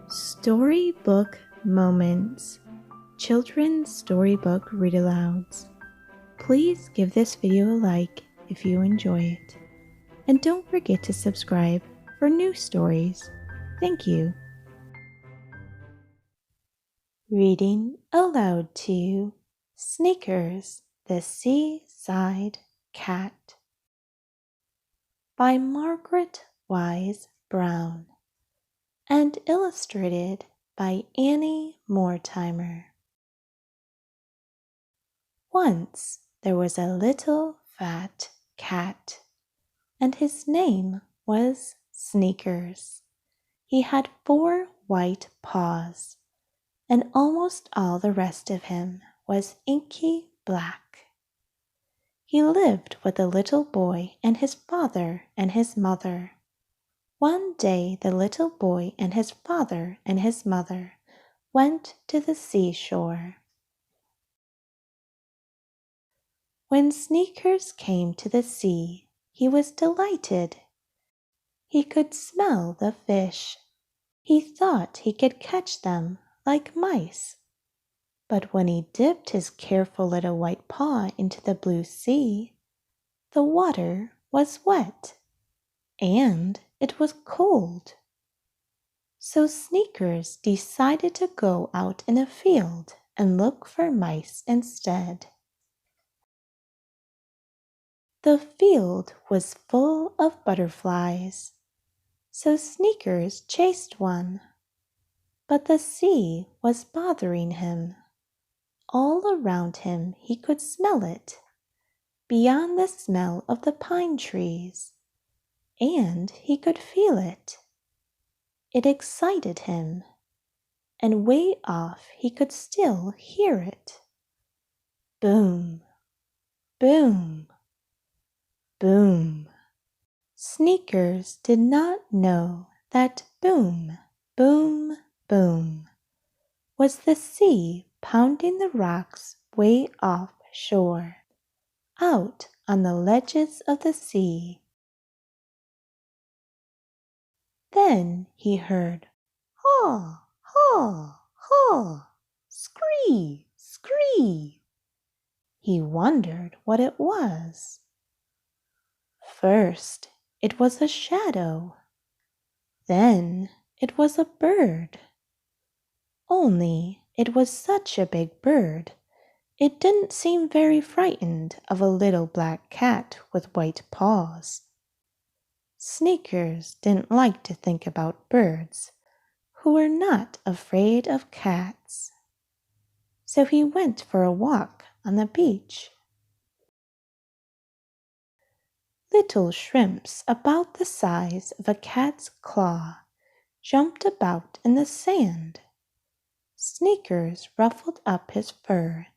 Storybook Moments. Children's Storybook Read-Alouds. Please give this video a like if you enjoy it. And don't forget to subscribe for new stories. Thank you. Reading aloud to you, Sneakers, the Seaside Cat by Margaret Wise Brown and illustrated by Annie Mortimer. Once there was a little fat cat, and his name was Sneakers. He had 4 white paws, and almost all the rest of him was inky black. He lived with a little boy and his father and his mother. One day the little boy and his father and his mother went to the seashore. When Sneakers came to the sea, he was delighted. He could smell the fish. He thought he could catch them like mice. But when he dipped his careful little white paw into the blue sea, the water was wet, and it was cold. So Sneakers decided to go out in a field and look for mice instead. The field was full of butterflies, so Sneakers chased one. But the sea was bothering him. All around him he could smell it, beyond the smell of the pine trees, and he could feel it. It excited him, and way off he could still hear it. Boom, boom, boom. Sneakers did not know that boom, boom, boom was the sea pounding the rocks way off shore, out on the ledges of the sea. Then he heard haw, haw, haw, scree, scree. He wondered what it was. First, it was a shadow. Then it was a bird. Only it was such a big bird, it didn't seem very frightened of a little black cat with white paws. Sneakers didn't like to think about birds, who were not afraid of cats. So he went for a walk on the beach. Little shrimps about the size of a cat's claw jumped about in the sand. Sneakers ruffled up his fur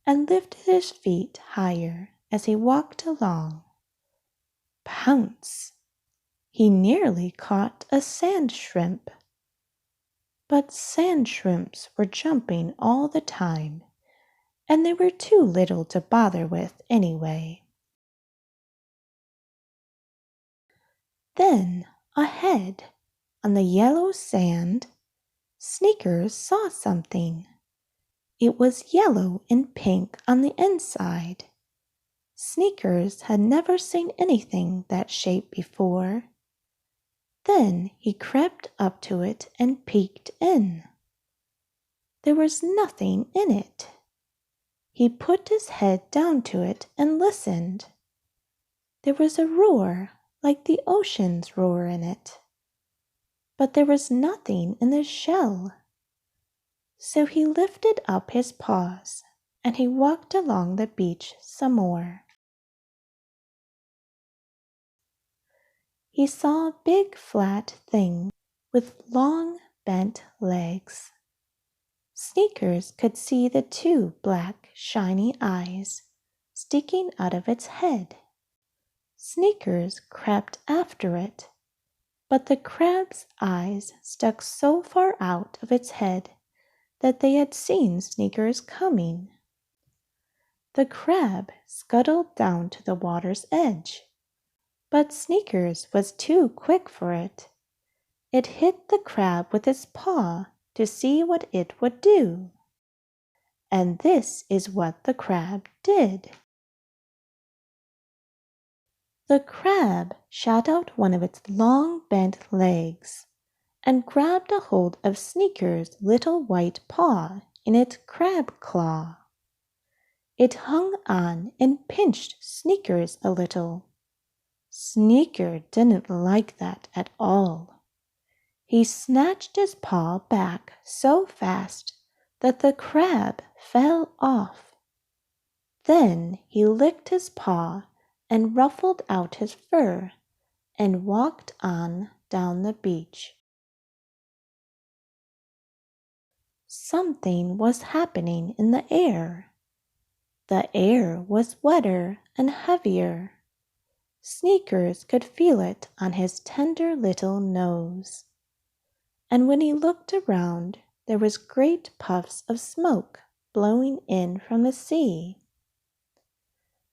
and lifted his feet higher as he walked along. Pounce! He nearly caught a sand shrimp. But sand shrimps were jumping all the time, and they were too little to bother with anyway. Then, ahead, on the yellow sand, Sneakers saw something. It was yellow and pink on the inside. Sneakers had never seen anything that shape before. Then he crept up to it and peeked in. There was nothing in it. He put his head down to it and listened. There was a roar like the ocean's roar in it. But there was nothing in the shell. So he lifted up his paws and he walked along the beach some more. He saw a big flat thing with long bent legs. Sneakers could see the 2 black shiny eyes sticking out of its head. Sneakers crept after it, but the crab's eyes stuck so far out of its head that they had seen Sneakers coming. The crab scuttled down to the water's edge, but Sneakers was too quick for it. It hit the crab with its paw to see what it would do. And this is what the crab did. The crab shot out one of its long bent legs and grabbed a hold of Sneaker's little white paw in its crab claw. It hung on and pinched Sneakers a little. Sneaker didn't like that at all. He snatched his paw back so fast that the crab fell off. Then he licked his paw and ruffled out his fur and walked on down the beach. Something was happening in the air. The air was wetter and heavier. Sneakers could feel it on his tender little nose. And when he looked around, there was great puffs of smoke blowing in from the sea.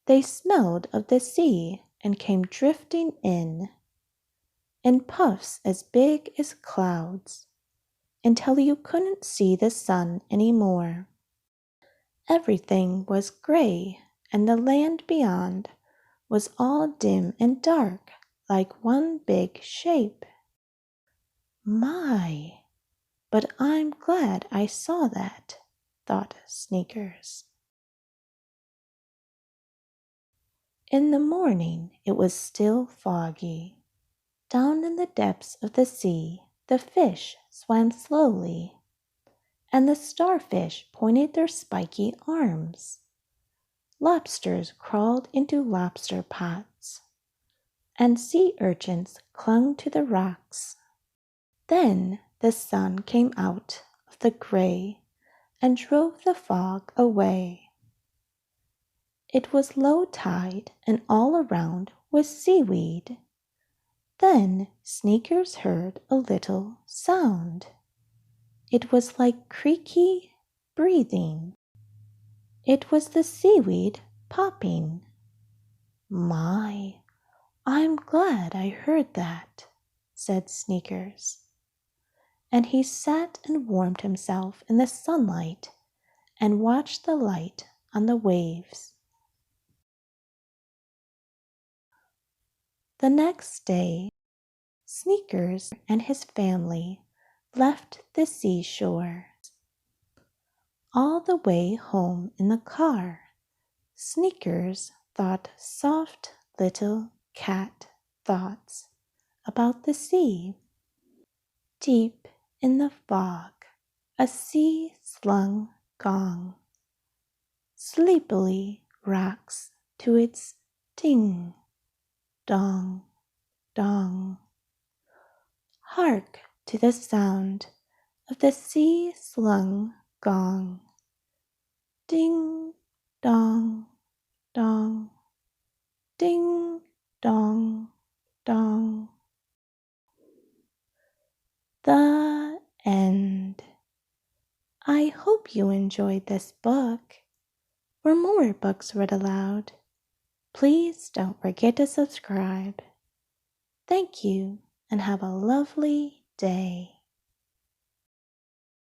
They smelled of the sea and came drifting in puffs as big as clouds, until you couldn't see the sun any more. Everything was gray, and the land beyond was all dim and dark like one big shape. My, but I'm glad I saw that, thought Sneakers. In the morning it was still foggy. Down in the depths of the sea the fish swam slowly, and the starfish pointed their spiky arms. Lobsters crawled into lobster pots, and sea urchins clung to the rocks. Then the sun came out of the gray and drove the fog away. It was low tide, and all around was seaweed. Then Sneakers heard a little sound. It was like creaky breathing. It was the seaweed popping. My, I'm glad I heard that, said Sneakers. And he sat and warmed himself in the sunlight and watched the light on the waves. The next day, Sneakers and his family left the seashore. All the way home in the car, Sneakers thought soft little cat thoughts about the sea. Deep in the fog, a sea-slung gong sleepily rocks to its ding, dong, dong. Hark to the sound of the sea-slung gong. Ding, dong, dong, ding, dong, dong. The end. I hope you enjoyed this book. For more books read aloud, please don't forget to subscribe. Thank you and have a lovely day.